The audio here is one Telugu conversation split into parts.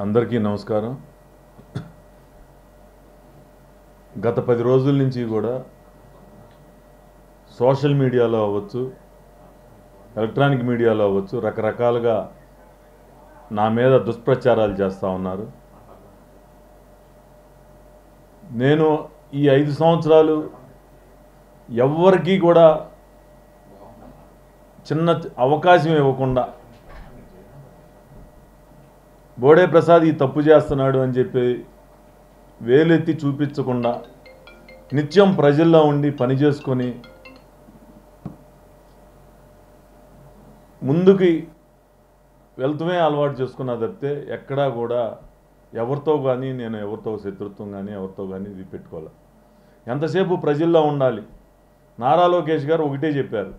అందరికీ నమస్కారం. గత 10 రోజుల నుంచి కూడా సోషల్ మీడియాలో అవ్వచ్చు, ఎలక్ట్రానిక్ మీడియాలో అవ్వచ్చు, రకరకాలుగా నా మీద దుష్ప్రచారాలు చేస్తూ ఉన్నారు. నేను ఈ 5 సంవత్సరాలు ఎవ్వరికీ కూడా చిన్న అవకాశం ఇవ్వకుండా బోడే ప్రసాద్ ఈ తప్పు చేస్తున్నాడు అని చెప్పి వేలెత్తి చూపించకుండా నిత్యం ప్రజల్లో ఉండి పని చేసుకొని ముందుకి వెళ్తూనే అలవాటు చేసుకున్నా తప్పితే ఎక్కడా కూడా ఎవరితో కానీ నేను ఎవరితో శత్రుత్వం కానీ ఎవరితో కానీ ఇది పెట్టుకోవాలి. ఎంతసేపు ప్రజల్లో ఉండాలి. నారా లోకేష్ గారు ఒకటే చెప్పారు,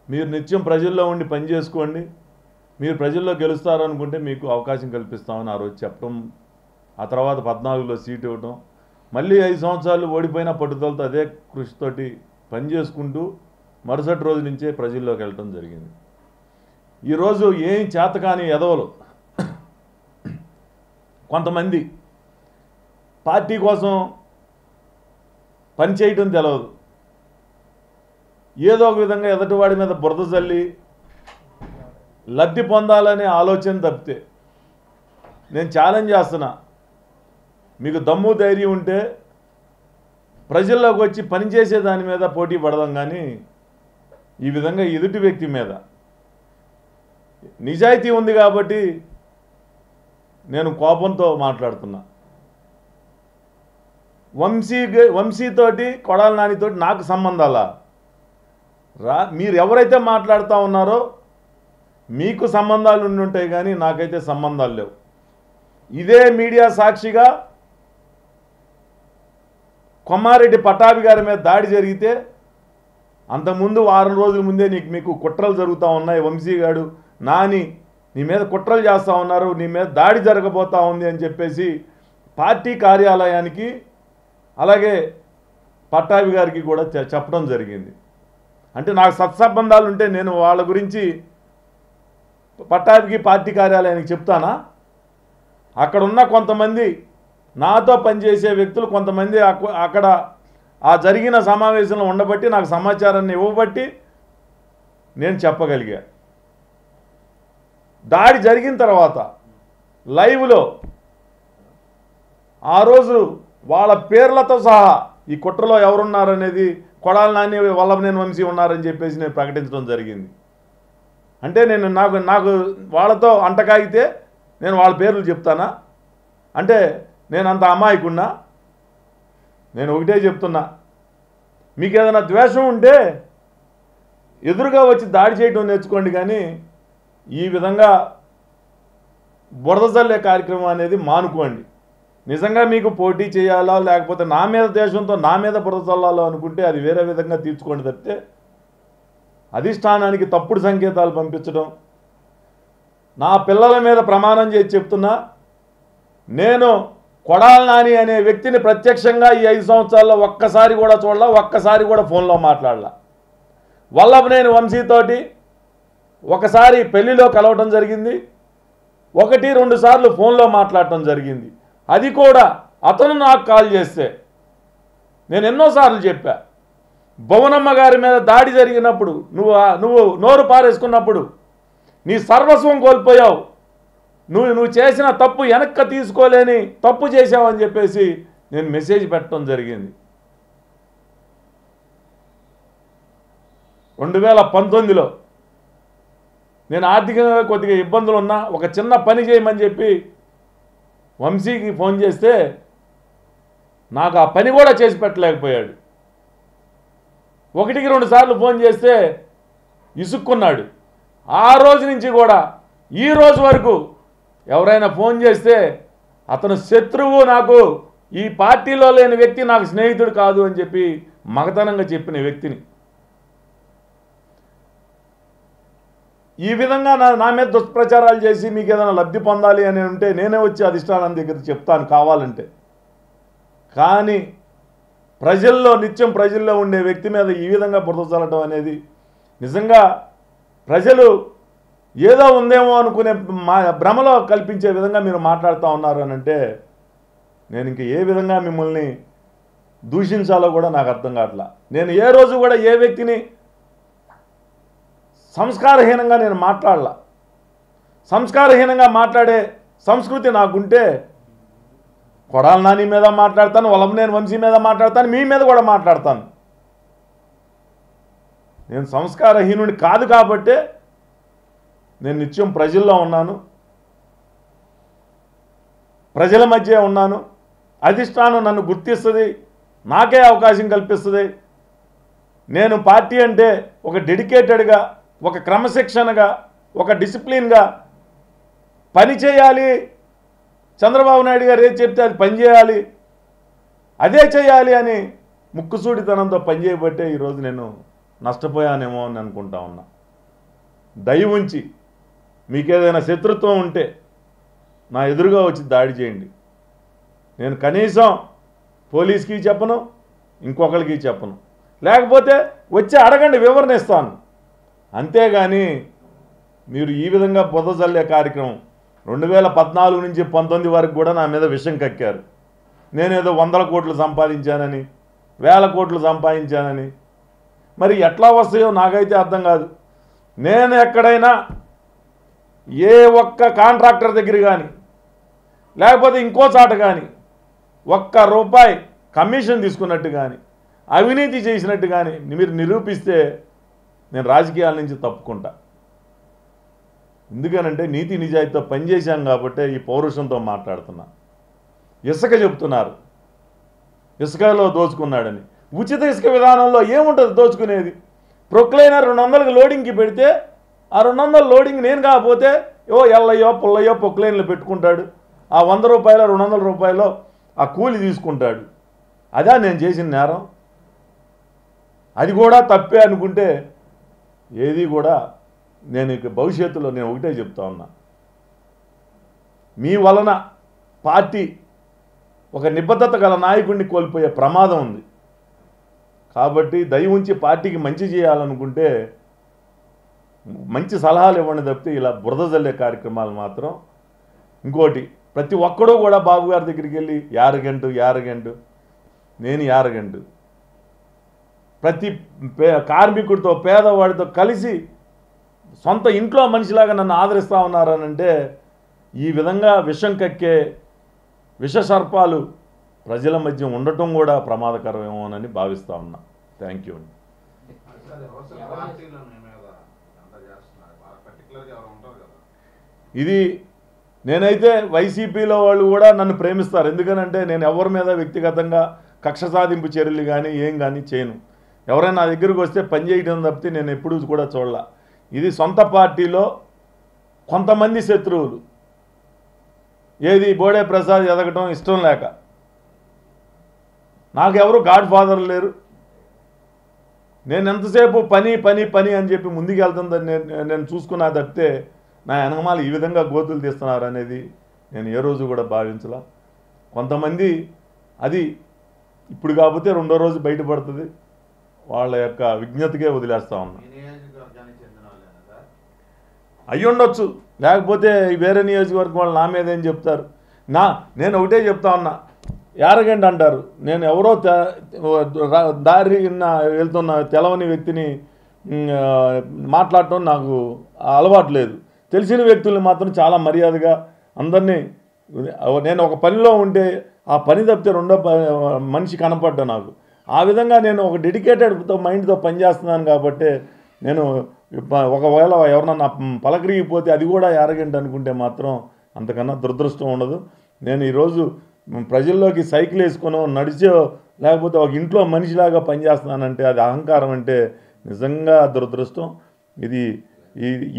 మీరు నిత్యం ప్రజల్లో ఉండి పని చేసుకోండి, మీరు ప్రజల్లో గెలుస్తారనుకుంటే మీకు అవకాశం కల్పిస్తామని ఆ రోజు చెప్పడం, ఆ తర్వాత 14లో సీట్ ఇవ్వడం, మళ్ళీ 5 సంవత్సరాలు ఓడిపోయిన పట్టుదలతో అదే కృషితోటి పని చేసుకుంటూ మరుసటి రోజు నుంచే ప్రజల్లోకి వెళ్ళటం జరిగింది. ఈరోజు ఏం చేతకాని ఎదవలు కొంతమంది పార్టీ కోసం పని చేయటం తెలవదు, ఏదో ఒక విధంగా ఎదుటివాడి మీద బురద చల్లి లబ్ధి పొందాలనే ఆలోచన తప్పితే, నేను ఛాలెంజ్ చేస్తున్నా, మీకు దమ్ము ధైర్యం ఉంటే ప్రజల్లోకి వచ్చి పనిచేసే దాని మీద పోటీ పడదాం. కానీ ఈ విధంగా ఎదుటి వ్యక్తి మీద నిజాయితీ ఉంది కాబట్టి నేను కోపంతో మాట్లాడుతున్నా. వంశీతోటి కొడాల నానితోటి నాకు సంబంధాలా? మీరు ఎవరైతే మాట్లాడుతూ ఉన్నారో మీకు సంబంధాలు ఉండి ఉంటాయి, కానీ నాకైతే సంబంధాలు లేవు. ఇదే మీడియా సాక్షిగా కొమ్మారెడ్డి పట్టాభి గారి మీద దాడి జరిగితే అంతకుముందు 6 రోజుల ముందే మీకు కుట్రలు జరుగుతూ ఉన్నాయి, వంశీగాడు నాని నీ మీద కుట్రలు చేస్తూ ఉన్నారు, నీ మీద దాడి జరగబోతూ ఉంది అని చెప్పేసి పార్టీ కార్యాలయానికి అలాగే పట్టాభి గారికి కూడా చెప్పడం జరిగింది. అంటే నాకు సత్సంబంధాలు ఉంటే నేను వాళ్ళ గురించి పట్టాభికి పార్టీ కార్యాలయానికి చెప్తానా? అక్కడ ఉన్న కొంతమంది నాతో పనిచేసే వ్యక్తులు కొంతమంది అక్కడ ఆ జరిగిన సమావేశంలో ఉండబట్టి నాకు సమాచారాన్ని ఇవ్వబట్టి నేను చెప్పగలిగా. దాడి జరిగిన తర్వాత లైవ్లో ఆ రోజు వాళ్ళ పేర్లతో సహా ఈ కుట్రలో ఎవరున్నారనేది కొడాల నాని వల్లభనేని వంశీ ఉన్నారని చెప్పేసి నేను ప్రకటించడం జరిగింది. అంటే నాకు వాళ్ళతో అంటకాగితే నేను వాళ్ళ పేర్లు చెప్తానా? అంటే నేను అంత అమాయకున్నా? నేను ఒకటే చెప్తున్నా, మీకు ఏదైనా ద్వేషం ఉంటే ఎదురుగా వచ్చి దాడి చేయడం నేర్చుకోండి, కానీ ఈ విధంగా బురద చల్లే కార్యక్రమం అనేది మానుకోండి. నిజంగా మీకు పోటీ చేయాలా లేకపోతే నా మీద ద్వేషంతో నా మీద బురద చల్లాలో అనుకుంటే అది వేరే విధంగా తీర్చుకోండి తప్పితే అధిష్టానానికి తప్పుడు సంకేతాలు పంపించడం. నా పిల్లల మీద ప్రమాణం చేసి చెప్తున్నా, నేను కొడాల నాని అనే వ్యక్తిని ప్రత్యక్షంగా ఈ 5 సంవత్సరాల్లో ఒక్కసారి కూడా చూడలా, ఒక్కసారి కూడా ఫోన్లో మాట్లాడలా. వల్లభనేని వంశీతోటి ఒకసారి పెళ్లిలో కలవటం జరిగింది, 1-2 సార్లు ఫోన్లో మాట్లాడటం జరిగింది. అది కూడా అతను నాకు కాల్ చేస్తే నేను ఎన్నోసార్లు చెప్పా, భువనమ్మ గారి మీద దాడి జరిగినప్పుడు నువ్వు నోరు పారేసుకున్నప్పుడు నీ సర్వస్వం కోల్పోయావు, నువ్వు చేసిన తప్పు వెనక్కి తీసుకోలేని తప్పు చేసావని చెప్పేసి నేను మెసేజ్ పెట్టడం జరిగింది. 2019లో నేను ఆర్థికంగా కొద్దిగా ఇబ్బందులు ఉన్నా ఒక చిన్న పని చేయమని చెప్పి వంశీకి ఫోన్ చేస్తే నాకు ఆ పని కూడా చేసి పెట్టలేకపోయాడు. 1-2 సార్లు ఫోన్ చేస్తే ఇసుక్కున్నాడు. ఆ రోజు నుంచి కూడా ఈ రోజు వరకు ఎవరైనా ఫోన్ చేస్తే అతను శత్రువు, నాకు ఈ పార్టీలో లేని వ్యక్తి నాకు స్నేహితుడు కాదు అని చెప్పి మగతనంగా చెప్పిన వ్యక్తిని ఈ విధంగా నా మీద దుష్ప్రచారాలు చేసి మీకు ఏదైనా లబ్ధి పొందాలి అని ఉంటే నేనే వచ్చి అధిష్టానం దగ్గర చెప్తాను కావాలంటే. కానీ నిత్యం ప్రజల్లో ఉండే వ్యక్తి మీద ఈ విధంగా బురద చల్లడం అనేది నిజంగా ప్రజలు ఏదో ఉందేమో అనుకునే భ్రమలో కల్పించే విధంగా మీరు మాట్లాడుతూ ఉన్నారు అని అంటే నేను ఇంక ఏ విధంగా మిమ్మల్ని దూషించాలో కూడా నాకు అర్థం కావట్లా. నేను ఏ రోజు కూడా ఏ వ్యక్తిని సంస్కారహీనంగా నేను మాట్లాడలా. సంస్కారహీనంగా మాట్లాడే సంస్కృతి నాకుంటే కొడాలి నాని మీద మాట్లాడతాను, వల్లభనేని వంశీ మీద మాట్లాడతాను, మీ మీద కూడా మాట్లాడతాను. నేను సంస్కారహీనుని కాదు కాబట్టే నేను నిత్యం ప్రజల్లో ఉన్నాను, ప్రజల మధ్య ఉన్నాను. అధిష్టానం నన్ను గుర్తిస్తుంది, నాకే అవకాశం కల్పిస్తుంది. నేను పార్టీ అంటే ఒక డెడికేటెడ్గా, ఒక క్రమశిక్షణగా, ఒక డిసిప్లిన్గా పని చేయాలి. చంద్రబాబు నాయుడు గారు ఏది చెప్తే అది పని చేయాలి, అదే చేయాలి అని ముక్కుసూడితనంతో పనిచేయబట్టే ఈరోజు నేను నష్టపోయానేమో అని అనుకుంటా ఉన్నా. దయ ఉంచి మీకేదైనా శత్రుత్వం ఉంటే నా ఎదురుగా వచ్చి దాడి చేయండి. నేను కనీసం పోలీస్కి చెప్పను, ఇంకొకరికి చెప్పను. లేకపోతే వచ్చి అడగండి, వివరణ ఇస్తాను. అంతేగాని మీరు ఈ విధంగా బురద కార్యక్రమం 2014 నుంచి 19 వరకు కూడా నా మీద విషం కక్కారు. నేనేదో 100 కోట్లు సంపాదించానని, 1000 కోట్లు సంపాదించానని. మరి ఎట్లా వస్తాయో నాకైతే అర్థం కాదు. నేను ఎక్కడైనా ఏ ఒక్క కాంట్రాక్టర్ దగ్గర కానీ లేకపోతే ఇంకో చాట కానీ ₹1 కమిషన్ తీసుకున్నట్టు కానీ అవినీతి చేసినట్టు కానీ మీరు నిరూపిస్తే నేను రాజకీయాల నుంచి తప్పుకుంటా. ఎందుకనంటే నీతి నిజాయితీతో పనిచేశాం కాబట్టి ఈ పౌరుషంతో మాట్లాడుతున్నా. ఇసుక చెప్తున్నారు, ఇసుకలో దోచుకున్నాడని. ఉచిత ఇసుక విధానంలో ఏముంటుంది దోచుకునేది? ప్రొక్లైనర్ 200కి లోడింగ్కి పెడితే ఆ 200 లోడింగ్ నేను కాకపోతే ఎల్లయ్యో పుల్లయ్యో ప్రొక్లైన్లు పెట్టుకుంటాడు. ఆ ₹100 200 ఆ కూలి తీసుకుంటాడు. అదా నేను చేసిన నేరం? అది కూడా తప్పే అనుకుంటే ఏది కూడా నేను ఇక భవిష్యత్తులో నేను ఒకటే చెప్తా ఉన్నా, మీ వలన పార్టీ ఒక నిబద్ధత గల నాయకుడిని కోల్పోయే ప్రమాదం ఉంది. కాబట్టి దయ ఉంచి పార్టీకి మంచి చేయాలనుకుంటే మంచి సలహాలు ఇవ్వండి తప్పితే ఇలా బురద జల్లే కార్యక్రమాలు మాత్రం. ఇంకోటి, ప్రతి ఒక్కడూ కూడా బాబు గారి దగ్గరికి వెళ్ళి యారగంటు నేను యారగంటు, ప్రతి కార్మికుడితో పేదవాడితో కలిసి సొంత ఇంట్లో మనిషిలాగా నన్ను ఆదరిస్తూ ఉన్నారనంటే ఈ విధంగా విషం కక్కే విషసర్పాలు ప్రజల మధ్య ఉండటం కూడా ప్రమాదకరమేమోనని భావిస్తూ ఉన్నా. థ్యాంక్ యూ అండి. ఇది నేనైతే వైసీపీలో వాళ్ళు కూడా నన్ను ప్రేమిస్తారు. ఎందుకనంటే నేను ఎవరి మీద వ్యక్తిగతంగా కక్ష సాధింపు చర్యలు కానీ ఏం కానీ చేయను. ఎవరైనా నా దగ్గరికి వస్తే పని చేయడం తప్పితే నేను ఎప్పుడూ కూడా చూడలా. ఇది సొంత పార్టీలో కొంతమంది శత్రువులు, ఏది బోడే ప్రసాద్ ఎదగటం ఇష్టం లేక, నాకెవరు గాడ్ ఫాదర్ లేరు. నేను ఎంతసేపు పని పని పని అని చెప్పి ముందుకు వెళ్తుందని నేను చూసుకున్నా తప్పితే నా వెనకమాల ఈ విధంగా గోతులు తీస్తున్నారు అనేది నేను ఏ రోజు కూడా భావించలా. కొంతమంది అది ఇప్పుడు కాకపోతే రెండో రోజు బయటపడుతుంది, వాళ్ళ యొక్క విజ్ఞతకే వదిలేస్తా ఉన్నా. అయ్యుండొచ్చు, లేకపోతే వేరే నియోజకవర్గం వాళ్ళు నా మీద ఏం చెప్తారు. నేను ఒకటే చెప్తా ఉన్నా, యారగండి అంటారు. నేను ఎవరో దారి వెళ్తున్న తెలవని వ్యక్తిని మాట్లాడటం నాకు అలవాటు లేదు. తెలిసిన వ్యక్తుల్ని మాత్రం చాలా మర్యాదగా అందరినీ, నేను ఒక పనిలో ఉంటే ఆ పని తప్పితే రెండో మనిషి కనపడ్డా నాకు. ఆ విధంగా నేను ఒక డెడికేటెడ్ మైండ్తో పనిచేస్తున్నాను కాబట్టి నేను ఒకవేళ ఎవరన్నా పలకరిగిపోతే అది కూడా యారగంట అనుకుంటే మాత్రం అంతకన్నా దురదృష్టం ఉండదు. నేను ఈరోజు ప్రజల్లోకి సైకిల్ వేసుకునో నడిచో లేకపోతే ఒక ఇంట్లో మనిషిలాగా పనిచేస్తున్నానంటే అది అహంకారం అంటే నిజంగా దురదృష్టం. ఇది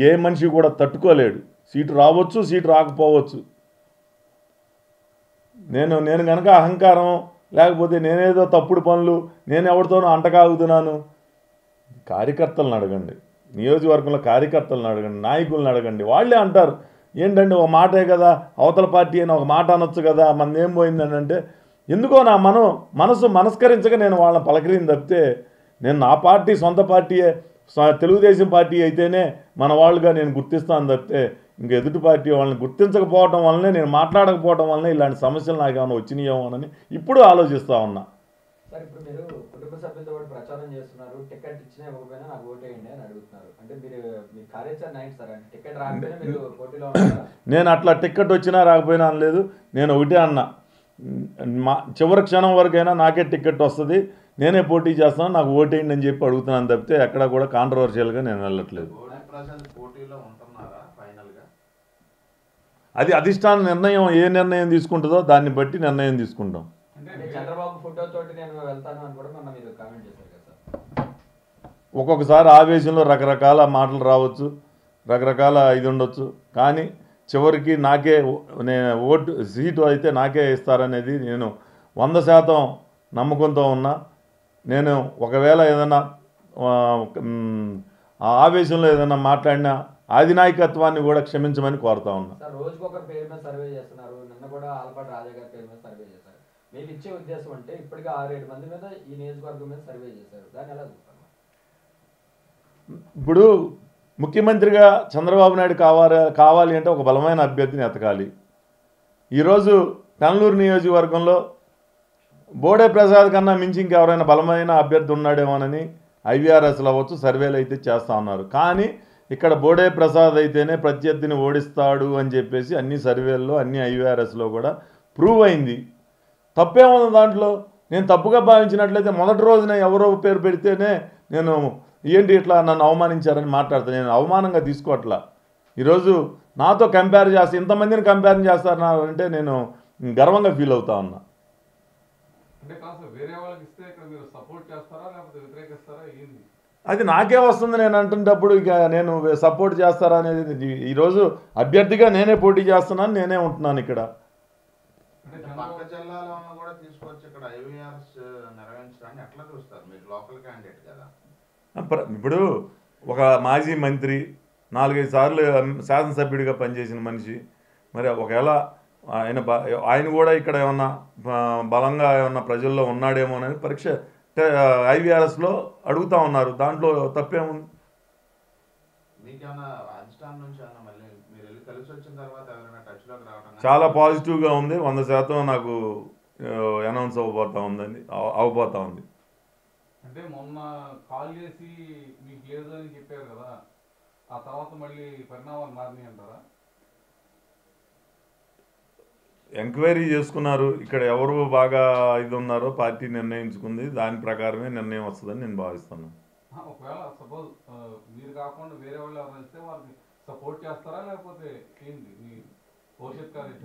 ఏ మనిషి కూడా తట్టుకోలేడు. సీటు రావచ్చు, సీటు రాకపోవచ్చు. నేను కనుక అహంకారం లేకపోతే నేనేదో తప్పుడు పనులు నేను ఎవరితోనో అంటకాగుతున్నాను, కార్యకర్తలను అడగండి, నియోజకవర్గంలో కార్యకర్తలను అడగండి, నాయకులను అడగండి. వాళ్ళే అంటారు, ఏంటంటే ఒక మాటే కదా, అవతల పార్టీ అని ఒక మాట అనొచ్చు కదా, మనది ఏం పోయిందని. అంటే ఎందుకో నా మనసు మనస్కరించక నేను వాళ్ళని పలకరిని తప్పితే నేను నా పార్టీ సొంత పార్టీయే తెలుగుదేశం పార్టీ అయితేనే మన వాళ్ళుగా నేను గుర్తిస్తాను తప్పితే ఇంక ఎదుటి పార్టీ వాళ్ళని గుర్తించకపోవడం వల్లనే, నేను మాట్లాడకపోవడం వల్లనే ఇలాంటి సమస్యలు నాకు ఏమైనా వచ్చినాయేమోనని ఇప్పుడు ఆలోచిస్తూ ఉన్నా. సార్ ఇప్పుడు మీరు కుటుంబ సభ్యులతో కూడా ప్రచారం చేస్తున్నారు, టికెట్ ఇచ్చినా ఇవ్వకపోయినా నాకు ఓటేయండి అని అడుగుతున్నారు. అంటే మీ కార్యాచరణ ఏంటి సార్? అంటే టికెట్ రాకపోయినా మీరు పోటీలో ఉన్నారా? నేను అట్లా టికెట్ వచ్చినా రాకపోయినా అనలేదు. నేను ఒకటే అన్నా, చివరి క్షణం వరకైనా నాకే టికెట్ వస్తుంది, నేనే పోటీ చేస్తాను, నాకు ఓటేయండి అని చెప్పి అడుగుతున్నాను తప్పితే ఎక్కడ కూడా కాంట్రవర్షియల్గా నేను వెళ్ళట్లేదు. అది అధిష్టాన నిర్ణయం, ఏ నిర్ణయం తీసుకుంటుందో దాన్ని బట్టి నిర్ణయం తీసుకుంటాం. చంద్రబాబు ఫోటో తోటి నేను వెళ్తాను అని కూడా మొన్న మీరు కామెంట్ చేశారు కదా సార్. ఒక్కొక్కసారి ఆవేశంలో రకరకాల మాటలు రావచ్చు, రకరకాల ఇది ఉండొచ్చు, కానీ చివరికి నాకే ఓటు సీటు అయితే నాకే ఇస్తారనేది నేను 100% నమ్మకంతో ఉన్నా. నేను ఒకవేళ ఏదైనా ఆ ఆవేశంలో ఏదైనా మాట్లాడినా అధినాయకత్వాన్ని కూడా క్షమించమని కోరుతా ఉన్నా. సార్ రోజుకొకరి పేరు మీద సర్వే చేస్తున్నారు, నిన్న కూడా ఆలపాటి రాజా గారి పేరు మీద సర్వే చేశారు. మీకు ఇచ్చే ఉద్దేశం అంటే ఇప్పటికే 6-7 మంది మీద ఈ నియోజకవర్గం మీద సర్వే చేశారు, దాన్ని ఎలా చూస్తారు? ఇప్పుడు ముఖ్యమంత్రిగా చంద్రబాబు నాయుడు కావాలి అంటే ఒక బలమైన అభ్యర్థిని ఎతకాలి. ఈరోజు పెనలూరు నియోజకవర్గంలో బోడే ప్రసాద్ కన్నా మించి ఇంకెవరైనా బలమైన అభ్యర్థి ఉన్నాడేమోనని ఐవీఆర్ఎస్లో అవ్వచ్చు సర్వేలు అయితే చేస్తూ ఉన్నారు. కానీ ఇక్కడ బోడే ప్రసాద్ అయితేనే ప్రత్యర్థిని ఓడిస్తాడు అని చెప్పేసి అన్ని సర్వేల్లో, అన్ని ఐవీఆర్ఎస్లో కూడా ప్రూవ్ అయింది. తప్పేముంది దాంట్లో? నేను తప్పుగా భావించినట్లయితే మొదటి రోజున ఎవరో పేరు పెడితేనే నేను ఏంటి ఇట్లా నన్ను అవమానించారని మాట్లాడతాను. నేను అవమానంగా తీసుకోవట్లా. ఈరోజు నాతో కంపేర్ చేస్తే ఇంతమందిని కంపేర్ చేస్తారు అంటే నేను గర్వంగా ఫీల్ అవుతా ఉన్నా. అది నాకే వస్తుంది. నేను అంటున్నప్పుడు ఇక నేను సపోర్ట్ చేస్తారా అనేది, ఈరోజు అభ్యర్థిగా నేనే పోటీ చేస్తున్నాను, నేనే ఉంటున్నాను ఇక్కడ. పక్క జిల్లాలో కూడా తీసుకొచ్చి ఇక్కడ ఐవీఆర్ఎస్ నిర్వహించడాన్ని ఎట్లా చూస్తారు? మీరు లోకల్ క్యాండిడేట్ కదా. ఇప్పుడు ఒక మాజీ మంత్రి 4-5 సార్లు శాసనసభ్యుడిగా పనిచేసిన మనిషి, మరి ఒకవేళ ఆయన కూడా ఇక్కడ ఏమన్నా బలంగా ఏమన్నా ప్రజల్లో ఉన్నాడేమోనని పరీక్ష ఐవీఆర్ఎస్లో అడుగుతూ ఉన్నారు. దాంట్లో తప్పేముంది? చాలా పాజిటివ్గా ఉంది. 100% నాకు అనౌన్స్ అవబోతా ఉంది. అంటే మొన్న కాల్ చేసి మీకు లేదు అని చెప్పారు కదా, ఆ తర్వాత మళ్ళీ పరిణామాలు మారినాయి అంటారా? ఎంక్వైరీ చేసుకున్నారు. ఇక్కడ ఎవరు బాగా ఇది ఉన్నారో పార్టీ నిర్ణయించుకుంది, దాని ప్రకారమే నిర్ణయం వస్తుందని నేను భావిస్తున్నాను. ఒకవేళ సపోజ్ మీరు కాకుండా వేరే వాళ్ళు ఎవరైనా వస్తే వాళ్ళకి సపోర్ట్ చేస్తారా, లేకపోతే ఏంటి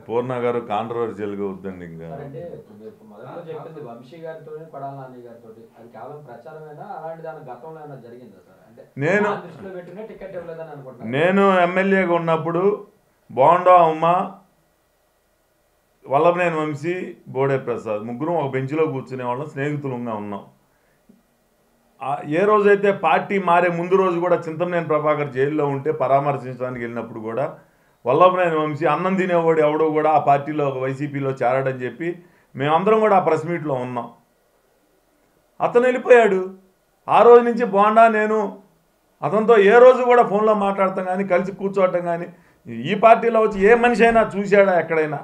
పూర్ణ గారు కాంట్రవర్షియల్గా వద్దండి. ఇంకా చెప్పింది వంశీ గారితో కొడాల నాని గారితో అది కేవలం ప్రచారమేనా, అలాంటి దాని గతంలో ఏమైనా జరిగిందా సార్? అంటే నేను ఎమ్మెల్యేగా ఉన్నప్పుడు బోండా ఉమ్మ, వల్లభనేని వంశీ, బోడే ప్రసాద్ ముగ్గురం ఒక బెంచ్లో కూర్చునే వాళ్ళం, స్నేహితులంగా ఉన్నాం. ఏ రోజైతే పార్టీ మారే ముందు రోజు కూడా చింతమనేని ప్రభాకర్ జైల్లో ఉంటే పరామర్శించడానికి వెళ్ళినప్పుడు కూడా వల్లభనేని వంశీ అన్నం తినేవాడు ఎవడో కూడా ఆ పార్టీలో వైసీపీలో చేరాడని చెప్పి మేమందరం కూడా ఆ ప్రెస్ మీట్లో ఉన్నాం. అతను వెళ్ళిపోయాడు. ఆ రోజు నుంచి బోండా నేను అతనితో ఏ రోజు కూడా ఫోన్లో మాట్లాడతాం కానీ, కలిసి కూర్చోవటం కానీ, ఈ పార్టీలో వచ్చి ఏ మనిషి అయినా చూశాడా ఎక్కడైనా?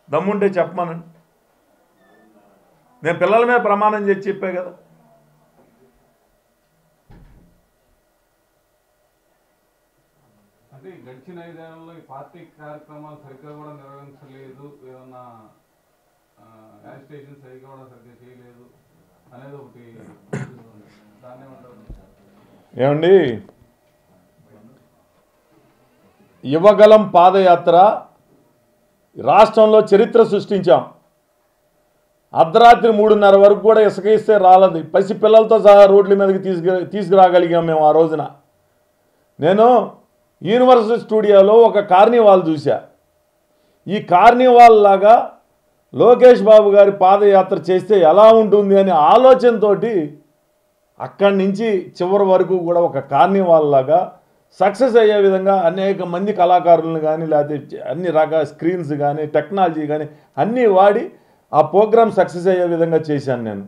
దమ్ముంటే చెప్పమనండి. నేను పిల్లల మీద ప్రమాణం చేసి చెప్పే కదా. అంటే గడిచిన 5 ఏళ్లలో ఈ పార్టీ కార్యక్రమాలు సరిగ్గా కూడా నిర్వహించలేదు, ఏదన్నా యాజిటేషన్ సరిగ్గా కూడా సరిగ్గా చేయలేదు అనేది ఒకటి. దాన్ని ఏమండి, యువగలం పాదయాత్ర రాష్ట్రంలో చరిత్ర సృష్టించాం. అర్ధరాత్రి 3:30 వరకు కూడా ఇసుక ఇస్తే రాలదు. పసి పిల్లలతో సహా రోడ్ల మీదకి తీసుకురాగలిగాం మేము. ఆ రోజున నేను యూనివర్సల్ స్టూడియోలో ఒక కార్నివాల్ చూసా. ఈ కార్నివాల్ లాగా లోకేష్ బాబు గారి పాదయాత్ర చేస్తే ఎలా ఉంటుంది అనే ఆలోచనతోటి అక్కడి నుంచి చివరి వరకు కూడా ఒక కార్నివాల్ లాగా సక్సెస్ అయ్యే విధంగా అనేక మంది కళాకారులను కానీ, లేకపోతే అన్ని రకాల స్క్రీన్స్ కానీ, టెక్నాలజీ కానీ అన్నీ వాడి ఆ ప్రోగ్రామ్ సక్సెస్ అయ్యే విధంగా చేశాను నేను.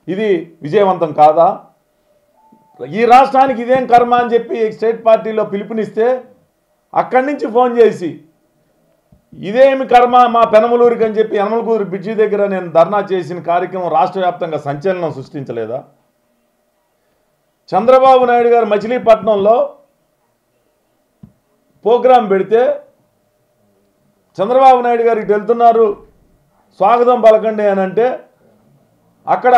ఇది విజయవంతం కాదా? ఈ రాష్ట్రానికి ఇదేం కర్మ అని చెప్పి స్టేట్ పార్టీలో పిలుపునిస్తే అక్కడి నుంచి ఫోన్ చేసి ఇదేమి కర్మ మా పెనమలూరుకి అని చెప్పి యనమలకూరు బ్రిడ్జి దగ్గర నేను ధర్నా చేసిన కార్యక్రమం రాష్ట్ర వ్యాప్తంగా సంచలనం సృష్టించలేదా? చంద్రబాబు నాయుడు గారు మచిలీపట్నంలో ప్రోగ్రాం పెడితే చంద్రబాబు నాయుడు గారు ఇటు వెళ్తున్నారు స్వాగతం పలకండి అని అంటే అక్కడ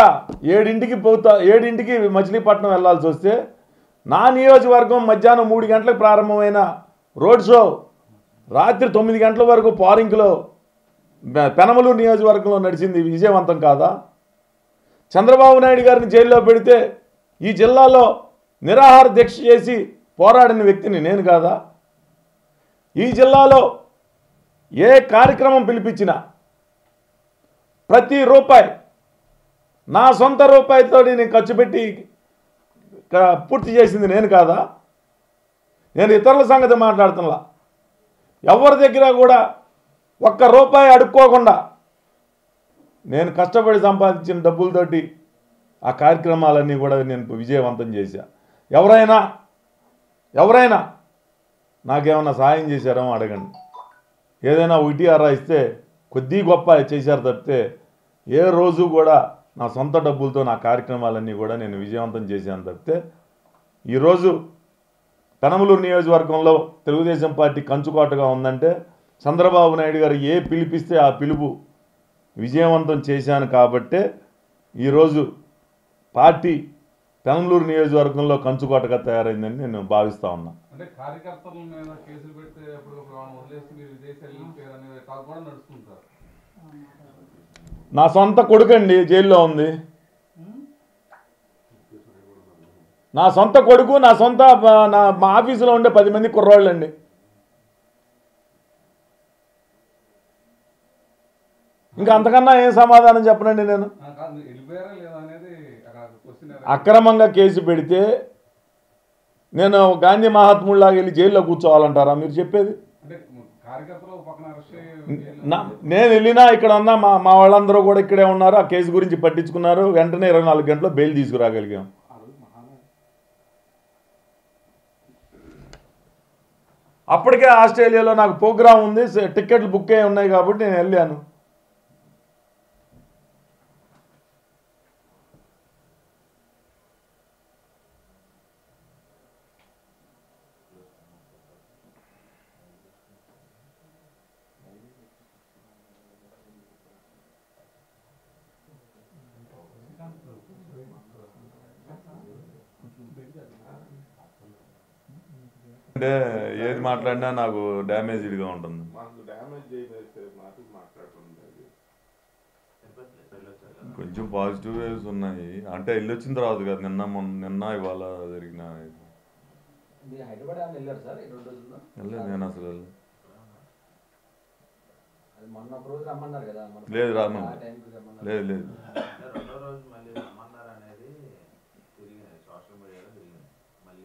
7ంటికి మచిలీపట్నం వెళ్ళాల్సి వస్తే నా నియోజకవర్గం మధ్యాహ్నం 3 గంటలకు ప్రారంభమైన రోడ్ షో రాత్రి 9 గంటల వరకు పారింగ్లో పెనమలూరు నియోజకవర్గంలో నడిచింది విజయవంతం కాదా? చంద్రబాబు నాయుడు గారిని జైల్లో పెడితే ఈ జిల్లాలో నిరాహార దీక్ష చేసి పోరాడిన వ్యక్తిని నేను కాదా? ఈ జిల్లాలో ఏ కార్యక్రమం పిలిపించినా ప్రతి రూపాయి నా సొంత రూపాయితో నేను ఖర్చు పెట్టి పూర్తి చేసింది నేను కాదా? నేను ఇతరుల సంగతి మాట్లాడుతున్నా. ఎవరి దగ్గర కూడా ఒక్క రూపాయి అడుక్కోకుండా నేను కష్టపడి సంపాదించిన డబ్బులతోటి ఆ కార్యక్రమాలన్నీ కూడా నేను విజయవంతం చేశా. ఎవరైనా నాకేమన్నా సహాయం చేశారేమో అడగండి. ఏదైనా ఒకటి అరా ఇస్తే కొద్ది గొప్ప చేశారు తప్పితే ఏ రోజు కూడా నా సొంత డబ్బులతో నా కార్యక్రమాలన్నీ కూడా నేను విజయవంతం చేశాను తప్పితే ఈరోజు పెనమలూరు నియోజకవర్గంలో తెలుగుదేశం పార్టీ కంచుకోటగా ఉందంటే చంద్రబాబు నాయుడు గారు ఏ పిలిపిస్తే ఆ పిలుపు విజయవంతం చేశాను కాబట్టే ఈరోజు పార్టీ పెనమలూరు నియోజకవర్గంలో కంచుకోటగా తయారైందని నేను భావిస్తా ఉన్నా. అంటే కార్యకర్తల మీద కేసులు పెడితే అప్పుడు వదిలేసి మీరు విదేశాలు వెళ్ళిపోయారు అనే టాక్ కూడా నడుస్తుంటారు. నా సొంత కొడుకండి జైల్లో ఉంది. నా సొంత కొడుకు మా ఆఫీసులో ఉండే 10 మంది కుర్రాళ్ళండి. ఇంకా అంతకన్నా ఏం సమాధానం చెప్పనండి నేను. అక్రమంగా కేసు పెడితే నేను గాంధీ మహాత్ముడిలాగా వెళ్ళి జైల్లో కూర్చోవాలంటారా మీరు చెప్పేది? నేను వెళ్ళినా ఇక్కడ ఉన్న మా వాళ్ళందరూ కూడా ఇక్కడే ఉన్నారు. ఆ కేసు గురించి పట్టించుకున్నారు. వెంటనే 24 గంటల్లో బెయిల్ తీసుకురాగలిగాం. అప్పటికే ఆస్ట్రేలియాలో నాకు ప్రోగ్రాం ఉంది, టికెట్లు బుక్ అయ్యి ఉన్నాయి కాబట్టి నేను వెళ్ళాను. అంటే ఏది మాట్లాడినా నాకు డ్యామేజ్డ్గా ఉంటుంది. కొంచెం పాజిటివ్ వేవ్స్ ఉన్నాయి. అంటే వెళ్ళొచ్చిన తర్వాత కాదు, నిన్న ఇవాళ జరిగిన నేను అసలు లేదు రాను. లేదు